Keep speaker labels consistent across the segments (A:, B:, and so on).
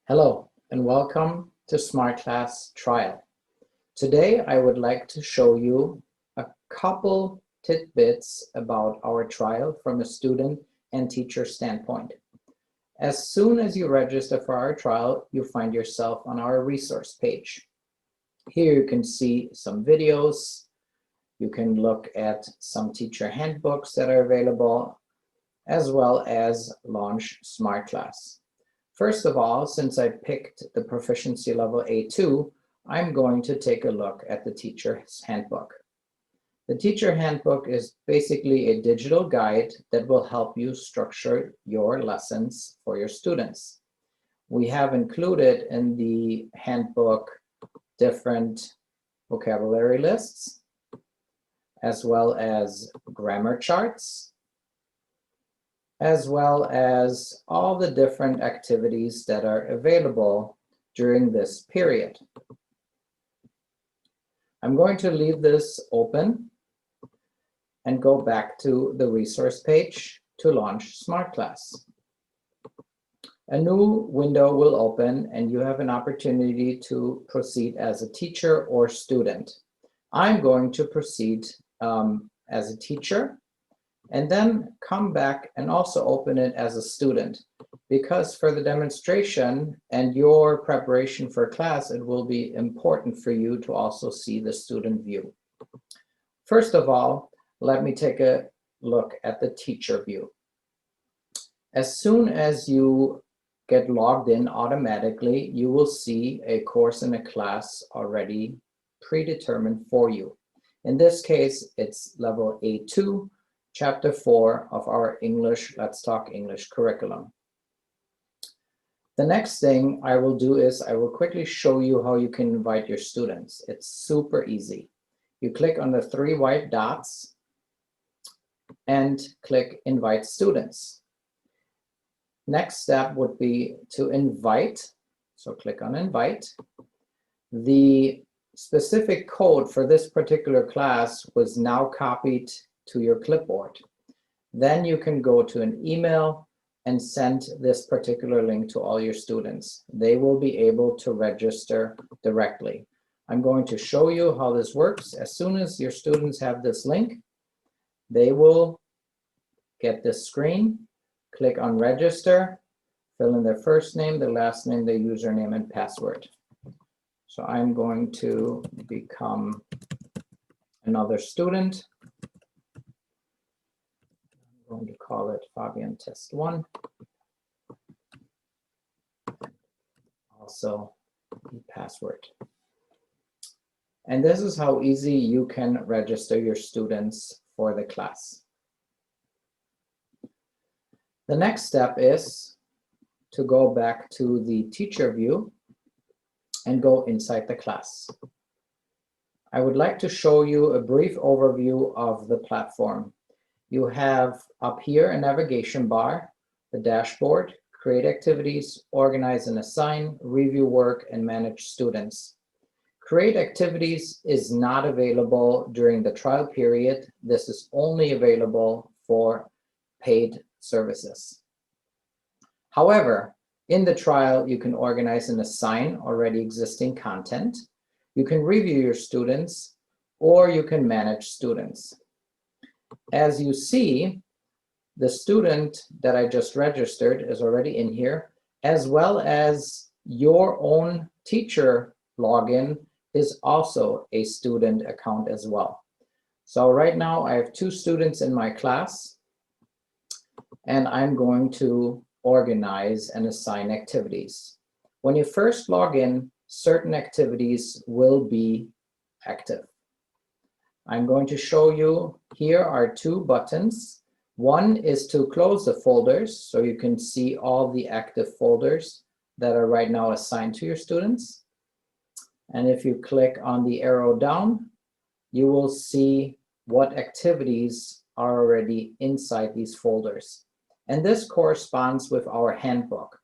A: Hello and welcome to SmartClass trial. Today I would like to show you a couple tidbits about our trial from a student and teacher standpoint. As soon as you register for our trial, you find yourself on our resource page. Here you can see some videos, you can look at some teacher handbooks that are available, as well as launch SmartClass. First of all, since I picked the proficiency level A2, I'm going to take a look at the teacher's handbook. The teacher handbook is basically a digital guide that will help you structure your lessons for your students. We have included in the handbook different vocabulary lists, as well as grammar charts, as well as all the different activities that are available during this period. I'm going to leave this open and go back to the resource page to launch SmartClass. A new window will open and you have an opportunity to proceed as a teacher or student. I'm going to proceed as a teacher, and then come back and also open it as a student, because for the demonstration and your preparation for class, it will be important for you to also see the student view. First of all, let me take a look at the teacher view. As soon as you get logged in automatically, you will see a course and a class already predetermined for you. In this case, it's level A2, Chapter 4 of our English Let's Talk English curriculum. The next thing I will do is I will quickly show you how you can invite your students. It's super easy. You click on the 3 white dots and click Invite Students. Next step would be to invite, so click on Invite. The specific code for this particular class was now copied to your clipboard. Then you can go to an email and send this particular link to all your students. They will be able to register directly. I'm going to show you how this works. As soon as your students have this link, they will get this screen, click on register, fill in their first name, their last name, their username, and password. So I'm going to become another student. I'm going to call it Fabian Test 1. Also the password. And this is how easy you can register your students for the class. The next step is to go back to the teacher view and go inside the class. I would like to show you a brief overview of the platform. You have up here a navigation bar, the dashboard, create activities, organize and assign, review work, and manage students. Create activities is not available during the trial period. This is only available for paid services. However, in the trial, you can organize and assign already existing content. You can review your students, or you can manage students. As you see, the student that I just registered is already in here, as well as your own teacher login is also a student account as well. So right now I have 2 students in my class, and I'm going to organize and assign activities. When you first log in, certain activities will be active. I'm going to show you, here are 2 buttons. One is to close the folders, so you can see all the active folders that are right now assigned to your students. And if you click on the arrow down, you will see what activities are already inside these folders. And this corresponds with our handbook.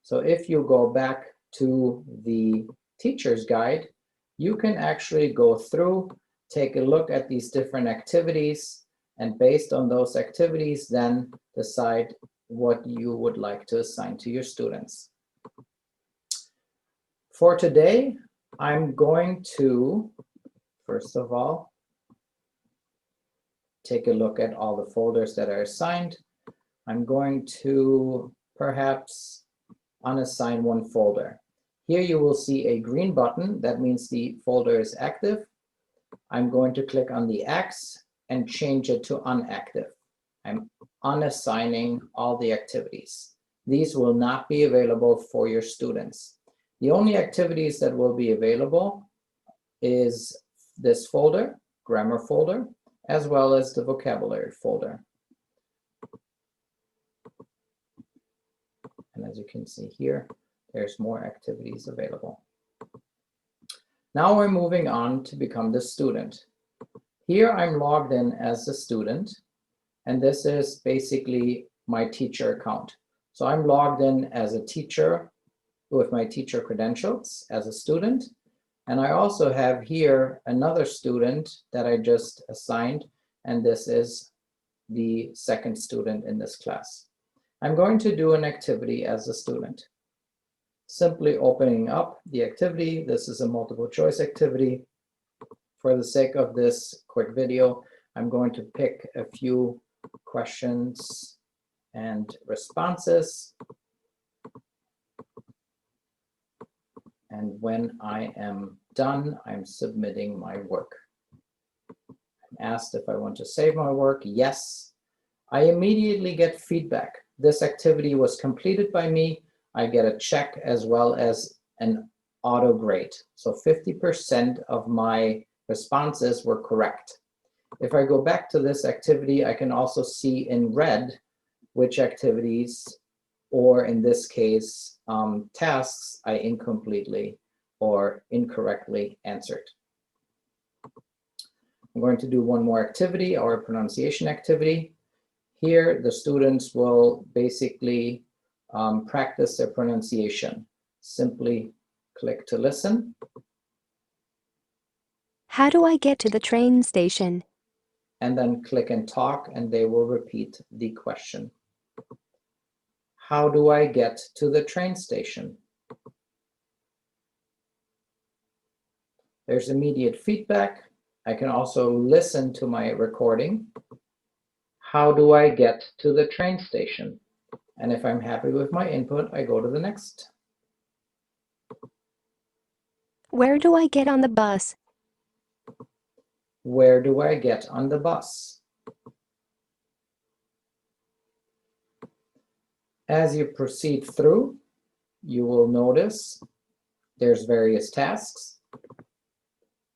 A: So if you go back to the teacher's guide, you can actually go through, take a look at these different activities, and based on those activities, then decide what you would like to assign to your students. For today, I'm going to, first of all, take a look at all the folders that are assigned. I'm going to perhaps unassign one folder. Here you will see a green button. That means the folder is active. I'm going to click on the X and change it to unactive. I'm unassigning all the activities. These will not be available for your students. The only activities that will be available is this folder, grammar folder, as well as the vocabulary folder. And as you can see here, there's more activities available. Now we're moving on to become the student. Here I'm logged in as a student, and this is basically my teacher account. So I'm logged in as a teacher with my teacher credentials as a student. And I also have here another student that I just assigned, and this is the second student in this class. I'm going to do an activity as a student. Simply opening up the activity. This is a multiple choice activity. For the sake of this quick video, I'm going to pick a few questions and responses. And when I am done, I'm submitting my work. I'm asked if I want to save my work. Yes. I immediately get feedback. This activity was completed by me. I get a check as well as an auto grade. So 50% of my responses were correct. If I go back to this activity, I can also see in red which activities, or in this case, tasks, I incompletely or incorrectly answered. I'm going to do one more activity, our pronunciation activity. Here, the students will basically practice their pronunciation. Simply click to listen.
B: How do I get to the train station?
A: And then click and talk, and they will repeat the question. How do I get to the train station? There's immediate feedback. I can also listen to my recording. How do I get to the train station? And if I'm happy with my input, I go to the next.
B: Where do I get on the bus?
A: Where do I get on the bus? As you proceed through, you will notice there's various tasks.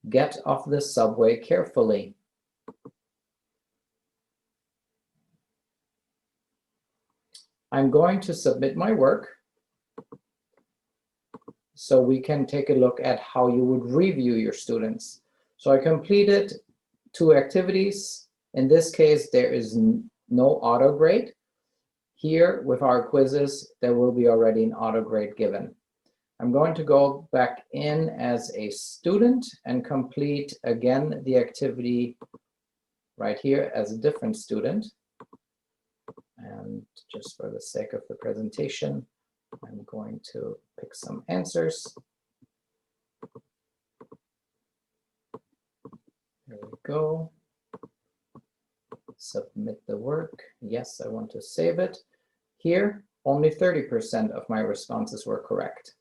A: Get off the subway carefully. I'm going to submit my work so we can take a look at how you would review your students. So I completed 2 activities. In this case, there is no auto grade. Here with our quizzes, there will be already an auto grade given. I'm going to go back in as a student and complete again the activity right here as a different student. And just for the sake of the presentation, I'm going to pick some answers. There we go. Submit the work. Yes, I want to save it. Here, only 30% of my responses were correct.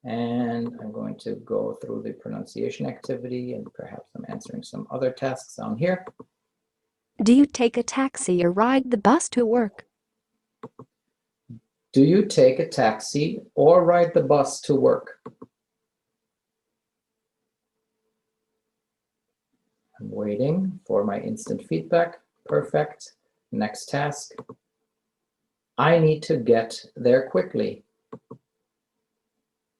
A: And I'm going to go through the pronunciation activity, and perhaps I'm answering some other tasks down here.
B: Do you take a taxi or ride the bus to work?
A: Do you take a taxi or ride the bus to work? I'm waiting for my instant feedback. Perfect. Next task. I need to get there quickly.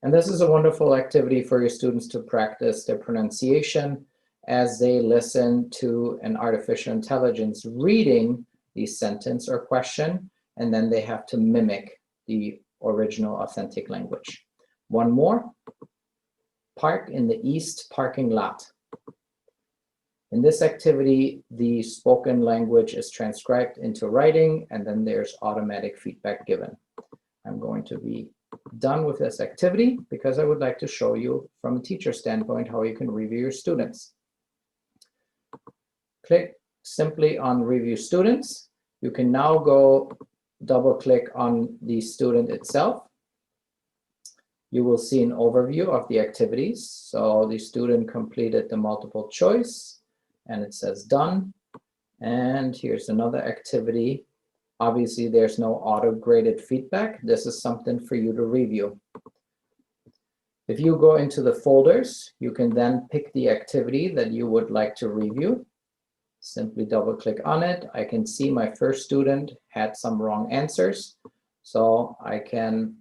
A: And this is a wonderful activity for your students to practice their pronunciation as they listen to an artificial intelligence reading the sentence or question, and then they have to mimic the original authentic language. One more. Park in the east parking lot. In this activity, the spoken language is transcribed into writing, and then there's automatic feedback given. I'm going to be done with this activity because I would like to show you from a teacher standpoint how you can review your students. Click simply on Review Students. You can now go double click on the student itself. You will see an overview of the activities. So the student completed the multiple choice and it says done. And here's another activity. Obviously, there's no auto-graded feedback. This is something for you to review. If you go into the folders, you can then pick the activity that you would like to review. Simply double click on it. I can see my first student had some wrong answers. So I can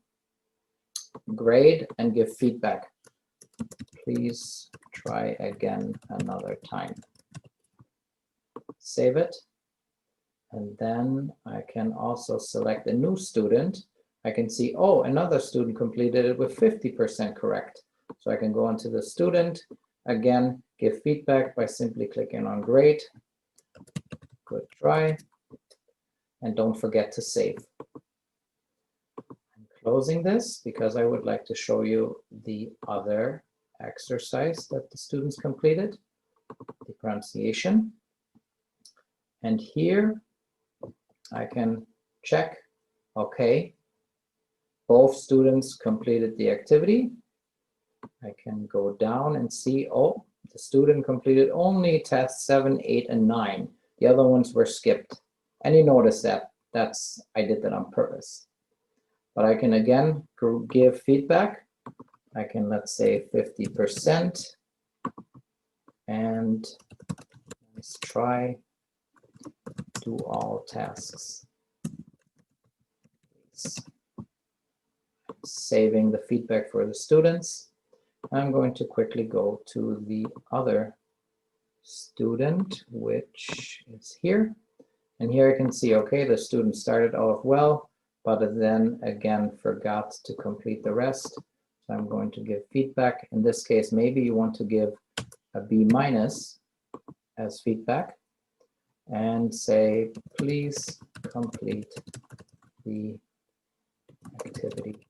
A: grade and give feedback. Please try again another time. Save it. And then I can also select a new student. I can see, oh, another student completed it with 50% correct. So I can go into the student, again, give feedback by simply clicking on grade. Good try. And don't forget to save. I'm closing this because I would like to show you the other exercise that the students completed, the pronunciation. And here I can check, okay, both students completed the activity. I can go down and see, oh, the student completed only tests 7, 8, and 9. The other ones were skipped. And you notice that I did that on purpose. But I can again give feedback. I can, let's say, 50%. And let's try do all tasks. Saving the feedback for the students. I'm going to quickly go to the other student, which is here. And here I can see, okay, the student started off well, but then again forgot to complete the rest. So I'm going to give feedback. In this case, maybe you want to give a B- as feedback and say, please complete the activity.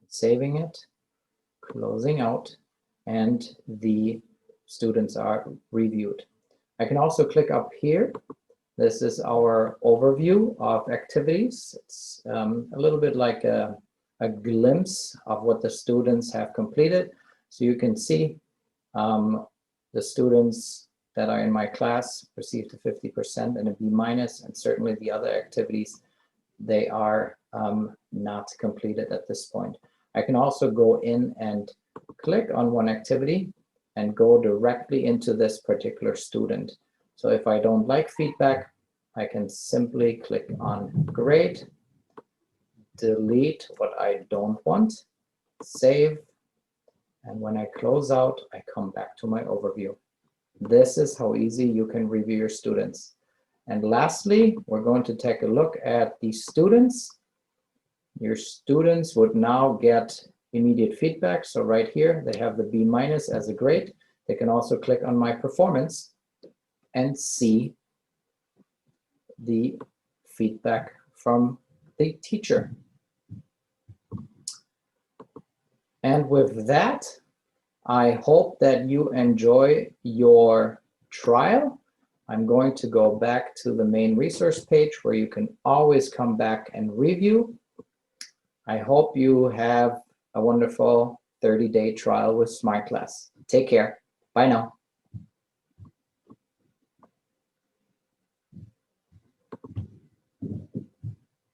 A: Saving it, closing out, and the students are reviewed. I can also click up here. This is our overview of activities. It's a little bit like a glimpse of what the students have completed. So you can see the students that are in my class received a 50% and a B-, and certainly the other activities, they are not completed at this point. I can also go in and click on one activity and go directly into this particular student. So if I don't like feedback, I can simply click on grade, delete what I don't want, save, and when I close out, I come back to my overview. This is how easy you can review your students. And lastly, we're going to take a look at the students. Your students would now get immediate feedback. So right here, they have the B- as a grade. They can also click on my performance and see the feedback from the teacher. And with that, I hope that you enjoy your trial. I'm going to go back to the main resource page where you can always come back and review. I hope you have a wonderful 30-day trial with SmartClass. Take care. Bye now.